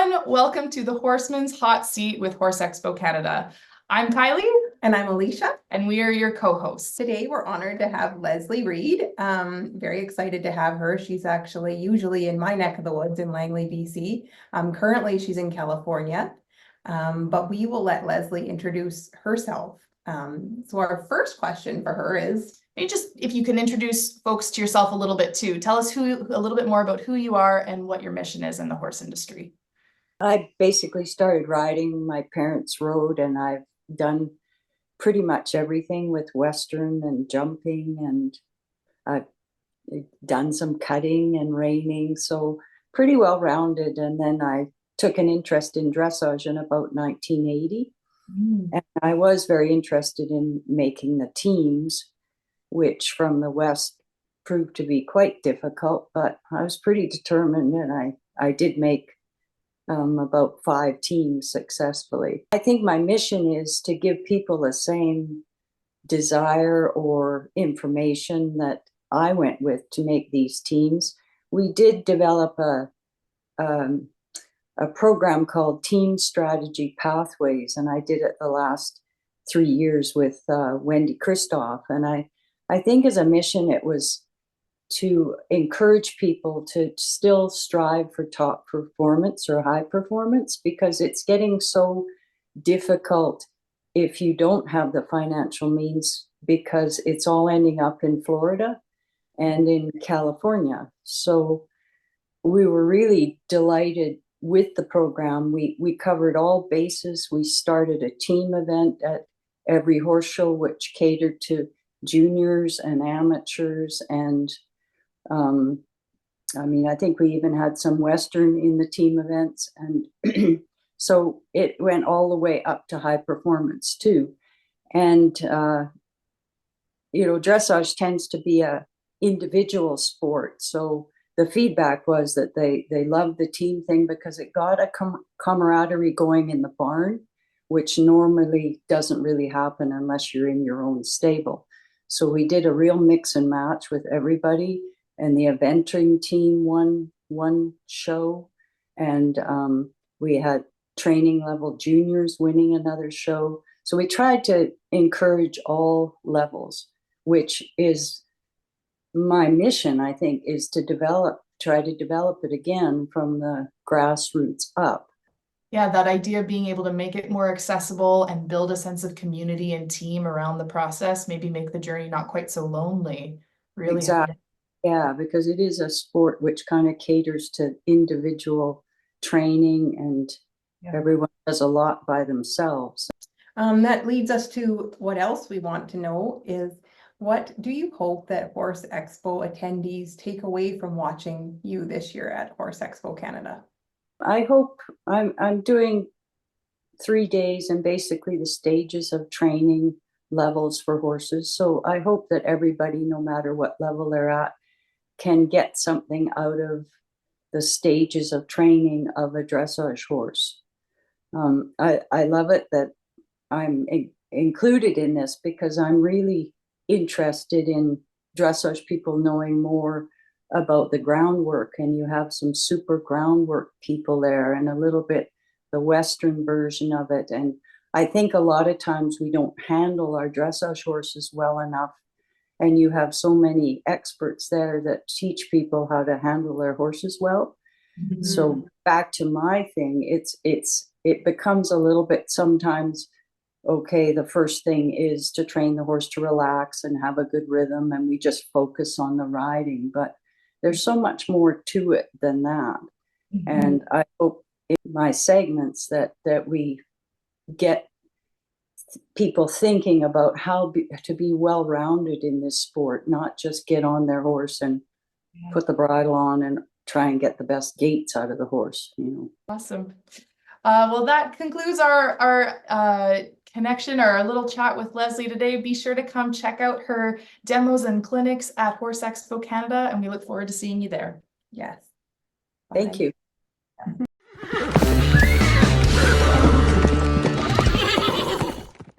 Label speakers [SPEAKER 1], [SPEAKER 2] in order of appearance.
[SPEAKER 1] everyone. Welcome to the Horseman's Hot Seat with Horse Expo Canada. I'm Kylie.
[SPEAKER 2] And I'm Alicia.
[SPEAKER 1] And we are your co-hosts.
[SPEAKER 2] Today, we're honored to have Leslie Reid. Very excited to have her. She's actually usually in my neck of the woods in Langley, BC. Currently, she's in California, but we will let Leslie introduce herself. So our first question for her is,
[SPEAKER 1] maybe just if you can introduce folks to yourself a little bit too. Tell us a little bit more about who you are and what your mission is in the horse industry.
[SPEAKER 3] I basically started riding. My parents rode, and I've done pretty much everything with Western and jumping, and I've done some cutting and reining, so pretty well rounded. And then I took an interest in dressage in about 1980. And I was very interested in making the teams, which from the West proved to be quite difficult, but I was pretty determined, and I did make about 5 teams successfully. I think my mission is to give people the same desire or information that I went with to make these teams. We did develop a program called Team Strategy Pathways, and I did it the last 3 years with Wendy Kristoff. And I think as a mission, it was to encourage people to still strive for top performance or high performance, because it's getting so difficult if you don't have the financial means, because it's all ending up in Florida and in California. So we were really delighted with the program. We covered all bases. We started a team event at every horse show, which catered to juniors and amateurs, and I think we even had some Western in the team events, and so it went all the way up to high performance too. And dressage tends to be a individual sport, so the feedback was that they loved the team thing because it got a camaraderie going in the barn, which normally doesn't really happen unless you're in your own stable. So we did a real mix and match with everybody. And the eventing team won one show, and we had training level juniors winning another show. So we tried to encourage all levels, which is my mission, I think, is to try to develop it again from the grassroots up.
[SPEAKER 1] Yeah, that idea of being able to make it more accessible and build a sense of community and team around the process, maybe make the journey not quite so lonely. Really.
[SPEAKER 3] Exactly. Yeah, because it is a sport which kind of caters to individual training, and everyone does a lot by themselves.
[SPEAKER 2] That leads us to what else we want to know is, what do you hope that Horse Expo attendees take away from watching you this year at Horse Expo Canada?
[SPEAKER 3] I hope I'm doing 3 days and basically the stages of training levels for horses. So I hope that everybody, no matter what level they're at, can get something out of the stages of training of a dressage horse. I love it that I'm included in this, because I'm really interested in dressage people knowing more about the groundwork, and you have some super groundwork people there, and a little bit the Western version of it. And I think a lot of times we don't handle our dressage horses well enough, and you have so many experts there that teach people how to handle their horses well. Mm-hmm. So back to my thing, it becomes a little bit sometimes, okay, the first thing is to train the horse to relax and have a good rhythm, and we just focus on the riding. But there's so much more to it than that. Mm-hmm. And I hope in my segments that we get people thinking about how to be well-rounded in this sport, not just get on their horse and put the bridle on and try and get the best gaits out of the horse.
[SPEAKER 1] Awesome. Well, that concludes our connection, or our little chat with Leslie today. Be sure to come check out her demos and clinics at Horse Expo Canada, and we look forward to seeing you there.
[SPEAKER 2] Yes.
[SPEAKER 3] Thank you.